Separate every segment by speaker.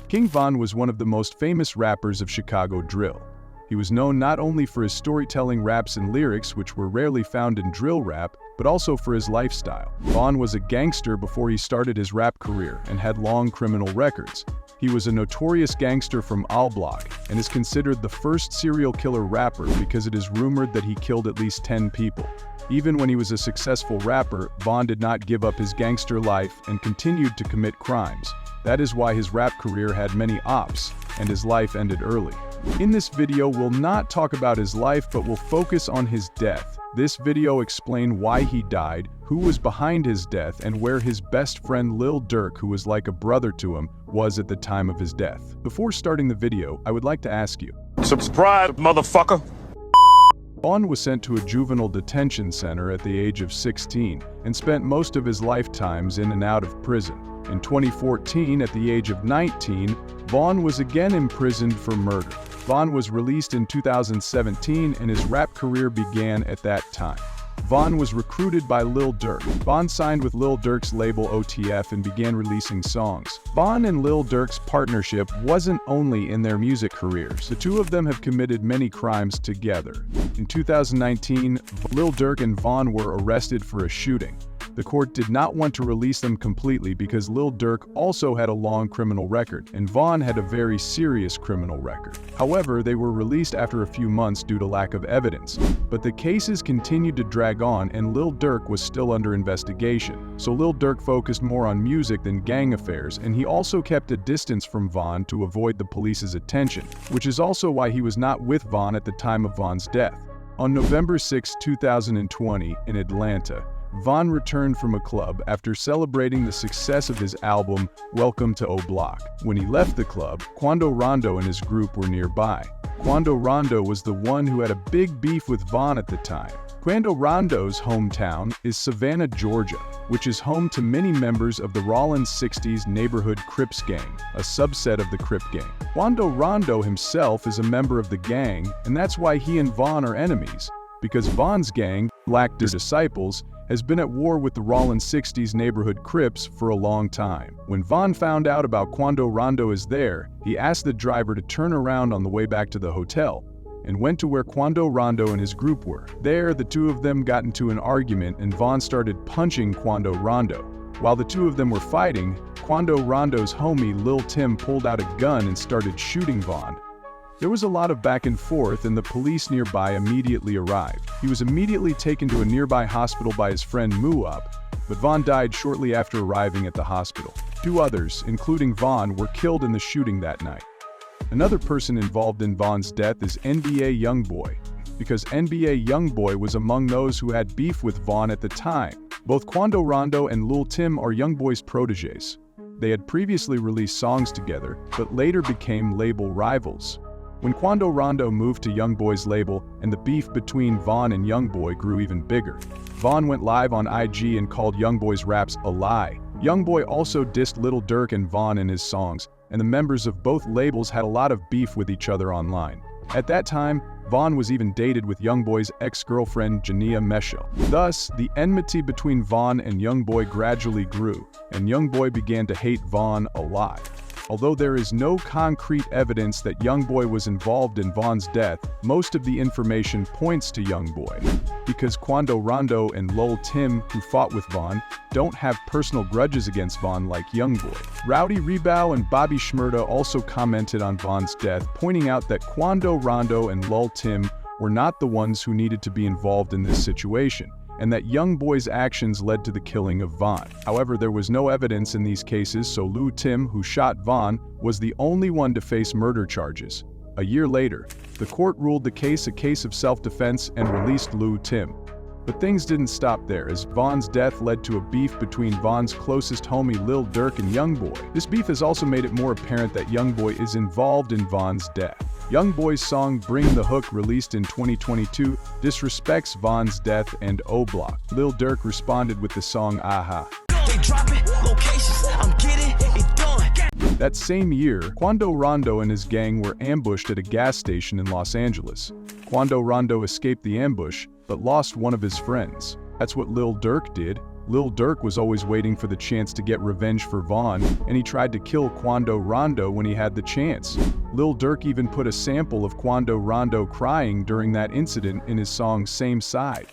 Speaker 1: King Von was one of the most famous rappers of Chicago drill. He was known not only for his storytelling raps and lyrics, which were rarely found in drill rap, but also for his lifestyle. Von was a gangster before he started his rap career and had long criminal records. He was a notorious gangster from All Block and is considered the first serial killer rapper because it is rumored that he killed at least 10 people. Even when he was a successful rapper, Von did not give up his gangster life and continued to commit crimes. That is why his rap career had many ops, and his life ended early. In this video, we'll not talk about his life, but we'll focus on his death. This video explains why he died, who was behind his death, and where his best friend Lil Durk, who was like a brother to him, was at the time of his death. Before starting the video, I would like to ask you,
Speaker 2: subscribe, motherfucker!
Speaker 1: Von was sent to a juvenile detention center at the age of 16 and spent most of his lifetimes in and out of prison. In 2014, at the age of 19, Von was again imprisoned for murder. Von was released in 2017 and his rap career began at that time. Von was recruited by Lil Durk. Von signed with Lil Durk's label OTF and began releasing songs. Von and Lil Durk's partnership wasn't only in their music careers. The two of them have committed many crimes together. In 2019, Lil Durk and Von were arrested for a shooting. The court did not want to release them completely because Lil Durk also had a long criminal record, and Von had a very serious criminal record. However, they were released after a few months due to lack of evidence. But the cases continued to drag on and Lil Durk was still under investigation. So Lil Durk focused more on music than gang affairs, and he also kept a distance from Von to avoid the police's attention, which is also why he was not with Von at the time of Von's death. On November 6, 2020, in Atlanta, Von returned from a club after celebrating the success of his album, Welcome to O Block. When he left the club, Quando Rondo and his group were nearby. Quando Rondo was the one who had a big beef with Von at the time. Quando Rondo's hometown is Savannah, Georgia, which is home to many members of the Rollins 60s neighborhood Crips gang, a subset of the Crip gang. Quando Rondo himself is a member of the gang, and that's why he and Von are enemies, because Von's gang, Black Disciples, has been at war with the Rollins 60s neighborhood Crips for a long time. When Von found out about Quando Rondo is there, he asked the driver to turn around on the way back to the hotel, and went to where Quando Rondo and his group were. There, the two of them got into an argument and Von started punching Quando Rondo. While the two of them were fighting, Quando Rondo's homie Lil Tim pulled out a gun and started shooting Von. There was a lot of back and forth and the police nearby immediately arrived. He was immediately taken to a nearby hospital by his friend Muab, but Von died shortly after arriving at the hospital. Two others, including Von, were killed in the shooting that night. Another person involved in Von's death is NBA Youngboy, because NBA Youngboy was among those who had beef with Von at the time. Both Quando Rondo and Lil Tim are Youngboy's proteges. They had previously released songs together, but later became label rivals. When Quando Rondo moved to Youngboy's label and the beef between Von and Youngboy grew even bigger, Von went live on IG and called Youngboy's raps a lie. Youngboy also dissed Lil Durk and Von in his songs, and the members of both labels had a lot of beef with each other online. At that time, Von was even dated with Youngboy's ex-girlfriend Jania Meshel. Thus, the enmity between Von and Youngboy gradually grew, and Youngboy began to hate Von a lot. Although there is no concrete evidence that Youngboy was involved in Von's death, most of the information points to Youngboy, because Quando Rondo and Lil Tim, who fought with Von, don't have personal grudges against Von like Youngboy. Rowdy Rebow and Bobby Shmurda also commented on Von's death, pointing out that Quando Rondo and Lil Tim were not the ones who needed to be involved in this situation, and that Youngboy's actions led to the killing of Von. However, there was no evidence in these cases, so Lil Tim, who shot Von, was the only one to face murder charges. A year later, the court ruled the case a case of self-defense and released Lil Tim. But things didn't stop there, as Von's death led to a beef between Von's closest homie Lil Durk and Youngboy. This beef has also made it more apparent that Youngboy is involved in Von's death. Youngboy's song Bring the Hook, released in 2022, disrespects Von's death and O Block. Lil Durk responded with the song Aha. That same year, Quando Rondo and his gang were ambushed at a gas station in Los Angeles. Quando Rondo escaped the ambush, but lost one of his friends. That's what Lil Durk did. Lil Durk was always waiting for the chance to get revenge for Von, and he tried to kill Quando Rondo when he had the chance. Lil Durk even put a sample of Quando Rondo crying during that incident in his song Same Side.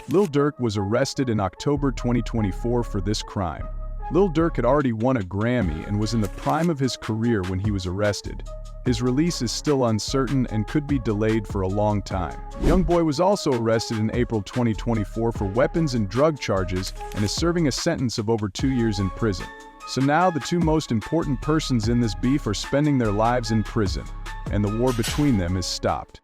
Speaker 1: Lil Durk was arrested in October 2024 for this crime. Lil Durk had already won a Grammy and was in the prime of his career when he was arrested. His release is still uncertain and could be delayed for a long time. Youngboy was also arrested in April 2024 for weapons and drug charges and is serving a sentence of over 2 years in prison. So now the two most important persons in this beef are spending their lives in prison, and the war between them is stopped.